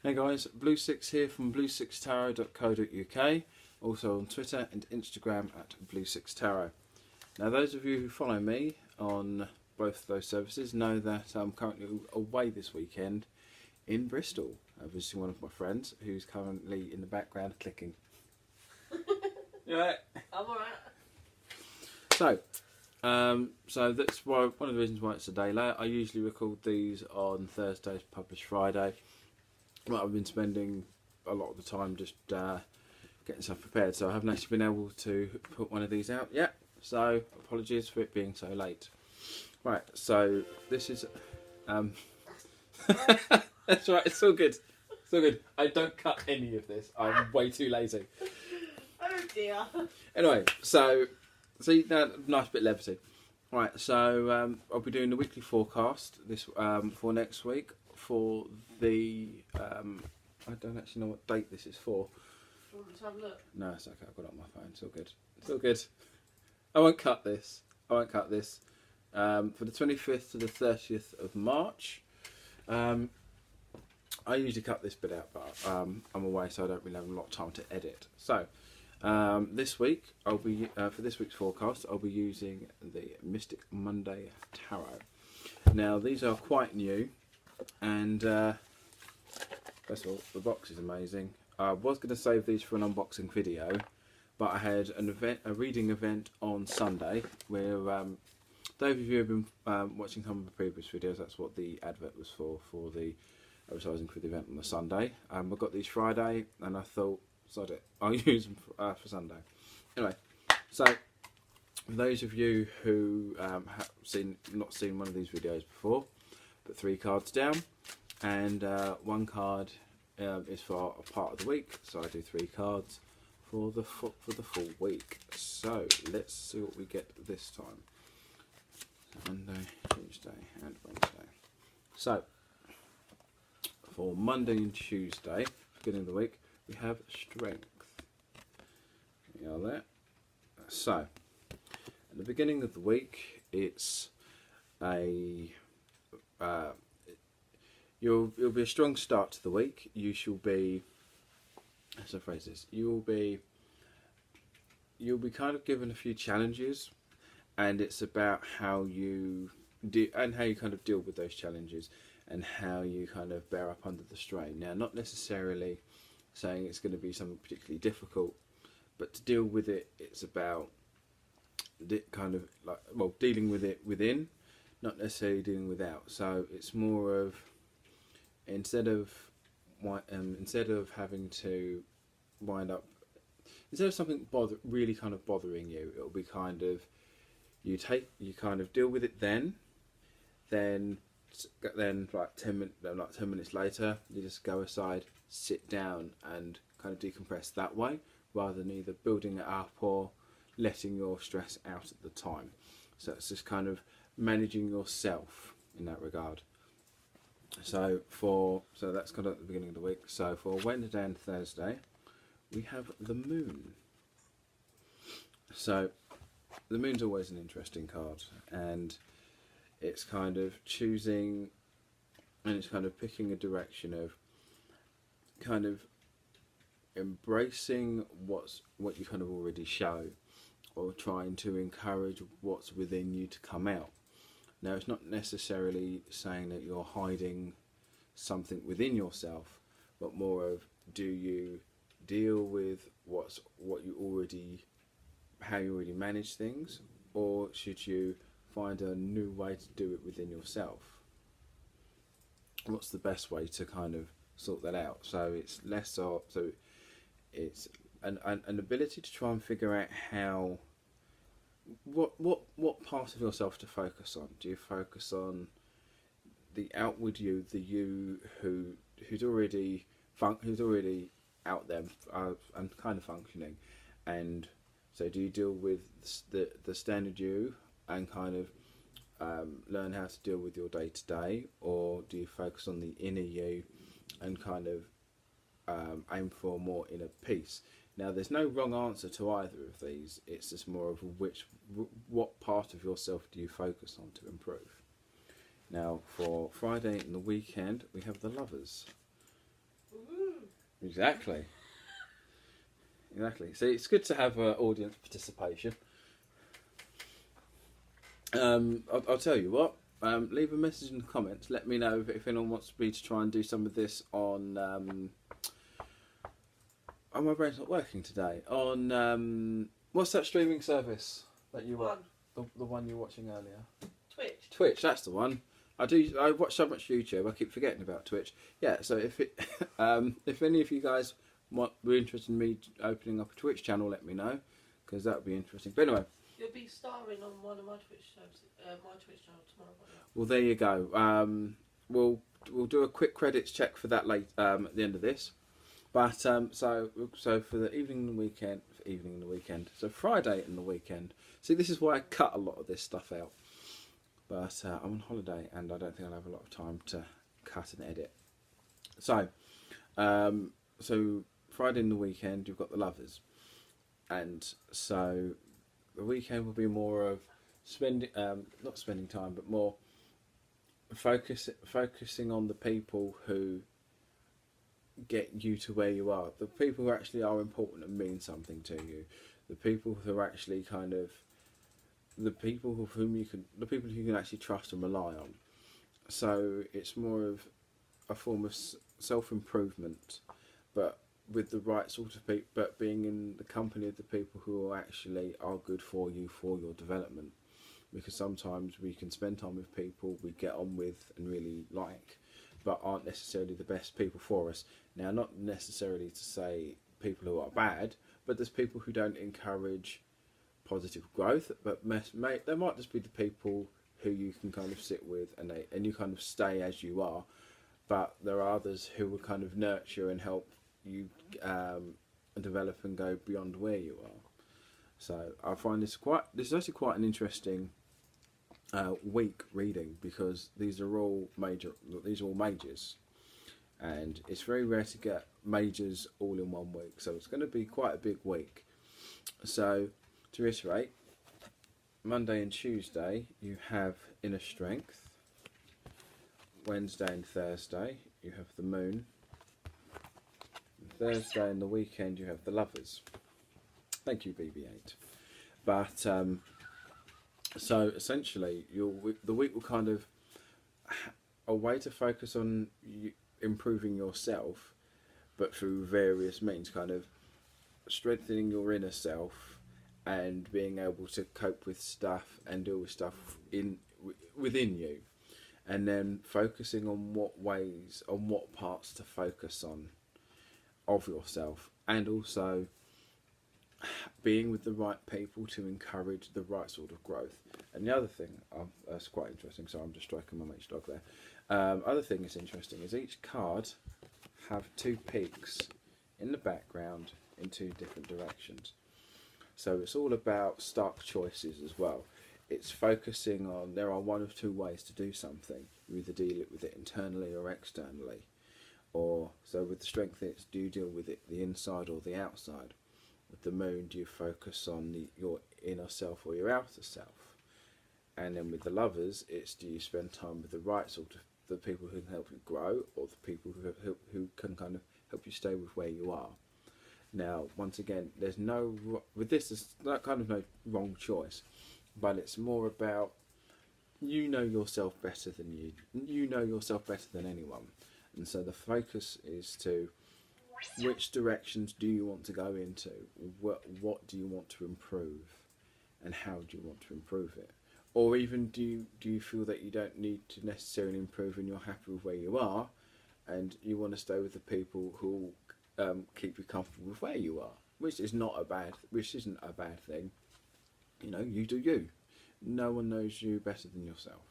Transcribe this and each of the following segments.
Hey guys, Blue Sicx here from bluesixtarot.co.uk, also on Twitter and Instagram at bluesixtarot. Now those of you who follow me on both of those services know that I'm currently away this weekend in Bristol, visiting one of my friends who's currently in the background clicking. Yeah. I'm alright. So that's why one of the reasons why it's a day late. I usually record these on Thursdays, publish Friday. But I've been spending a lot of the time just getting stuff prepared, so I haven't actually been able to put one of these out yet. So apologies for it being so late. Right, so this is that's right. It's all good. It's all good. I don't cut any of this. I'm way too lazy. Oh dear. Anyway, so see that nice bit of levity. Right, so I'll be doing the weekly forecast this for next week for the I don't actually know what date this is for. Do you want me to have a look? No, it's okay. I've got it on my phone. It's all good. It's all good. I won't cut this. I won't cut this. For the 25th to the 30th of March. I usually cut this bit out, but I'm away, so I don't really have a lot of time to edit. So this week, I'll be for this week's forecast, I'll be using the Mystic Monday Tarot. Now these are quite new, and first of all, the box is amazing. I was going to save these for an unboxing video, but I had a reading event on Sunday where those of you who have been watching some of the previous videos, that's what the advert was for the advertising for the event on the Sunday. I got these Friday, and I thought, sod it, I'll use them for Sunday. Anyway, so for those of you who have not seen one of these videos before, put 3 cards down, and 1 card is for a part of the week. So I do 3 cards for the full week. So let's see what we get this time. Monday, Tuesday, and Wednesday. So for Monday and Tuesday, beginning of the week, we have Strength. You know that. So at the beginning of the week, it's it'll be a strong start to the week. You shall be, as I phrase this, you'll be kind of given a few challenges, and it's about how you do and how you kind of deal with those challenges and how you kind of bear up under the strain. Now, not necessarily saying it's going to be something particularly difficult, but to deal with it, it's about kind of like, well, dealing with it within, not necessarily dealing without. So it's more of instead of having to wind up, instead of something really kind of bothering you, it'll be kind of you kind of deal with it then like 10 minutes later, you just go aside, sit down, and kind of decompress that way, rather than either building it up or letting your stress out at the time. So it's just kind of managing yourself in that regard. So that's kind of at the beginning of the week. So for Wednesday and Thursday, we have the Moon. So the Moon's always an interesting card, and it's kind of choosing, and it's kind of picking a direction of kind of embracing what you kind of already show, or trying to encourage what's within you to come out. Now, it's not necessarily saying that you're hiding something within yourself, but more of, do you deal with how you already manage things, or should you find a new way to do it within yourself? What's the best way to kind of sort that out? So it's it's an ability to try and figure out how what part of yourself to focus on. Do you focus on the outward you, the you who's already out there and kind of functioning, and so do you deal with the standard you and kind of learn how to deal with your day to day, or do you focus on the inner you and kind of aim for more inner peace? Now, there's no wrong answer to either of these. It's just more of what part of yourself do you focus on to improve. Now, for Friday and the weekend, we have the Lovers. Ooh. Exactly. Exactly. See, it's good to have audience participation. I'll tell you what. Leave a message in the comments. Let me know if anyone wants me to try and do some of this on. Oh, my brain's not working today. On what's that streaming service that you watch? The one you were watching earlier. Twitch. Twitch. That's the one. I watch so much YouTube. I keep forgetting about Twitch. Yeah. So if any of you guys were interested in me opening up a Twitch channel, let me know, because that would be interesting. But anyway. You'll be starring on one of my Twitch shows, my Twitch channel tomorrow. Well, there you go. We'll do a quick credits check for that at the end of this. But so for the evening and the weekend, so Friday and the weekend. See, this is why I cut a lot of this stuff out. But I'm on holiday and I don't think I'll have a lot of time to cut and edit. So, Friday and the weekend you've got the lovers, and so the weekend will be more of not spending time, but more focusing on the people who get you to where you are, the people who actually are important and mean something to you, the people who are actually the people you can actually trust and rely on. So it's more of a form of self-improvement, but with the right sort of people, but being in the company of the people who actually are good for you, for your development. Because sometimes we can spend time with people we get on with and really like, but aren't necessarily the best people for us. Now, not necessarily to say people who are bad, but there's people who don't encourage positive growth, but there might just be the people who you can kind of sit with and you kind of stay as you are, but there are others who will kind of nurture and help you develop and go beyond where you are. So I find this is actually quite an interesting week reading, because these are all majors, and it's very rare to get majors all in one week, so it's going to be quite a big week. So to reiterate, Monday and Tuesday you have Inner Strength. Wednesday and Thursday you have the Moon. Thursday and the weekend you have the Lovers. Thank you, BB8. But so essentially the week will kind of a way to focus on improving yourself, but through various means, kind of strengthening your inner self and being able to cope with stuff and deal with stuff within you, and then focusing on what parts to focus on of yourself, and also being with the right people to encourage the right sort of growth. And the other thing that's quite interesting, so I'm just striking my mate's dog there. Other thing that's interesting is each card have two peaks in the background in two different directions. So it's all about stark choices as well. It's focusing on there are one of two ways to do something. You either deal with it internally or externally. Or so with the Strength, it's do you deal with it the inside or the outside? With the Moon, do you focus on your inner self or your outer self? And then with the Lovers, it's do you spend time with the right sort of the people who can help you grow, or the people who can kind of help you stay with where you are. Now, once again, there's no wrong choice, but it's more about you know yourself better than you know yourself better than anyone. And so the focus is to which directions do you want to go into, what do you want to improve, and how do you want to improve it? Or even do you feel that you don't need to necessarily improve and you're happy with where you are, and you want to stay with the people who keep you comfortable with where you are, which isn't a bad thing. You know, you do you. No one knows you better than yourself.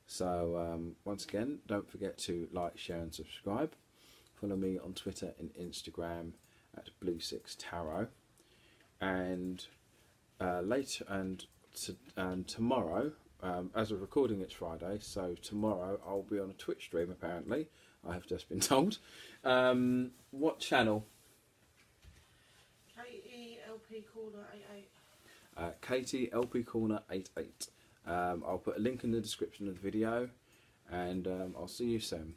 So once again, don't forget to like, share and subscribe. Follow me on Twitter and Instagram at Sicx Tarot. And tomorrow, as of recording, it's Friday, so tomorrow I'll be on a Twitch stream, apparently. I have just been told. What channel? KELP Corner 88. Katie LP Corner 88. I'll put a link in the description of the video, and I'll see you soon.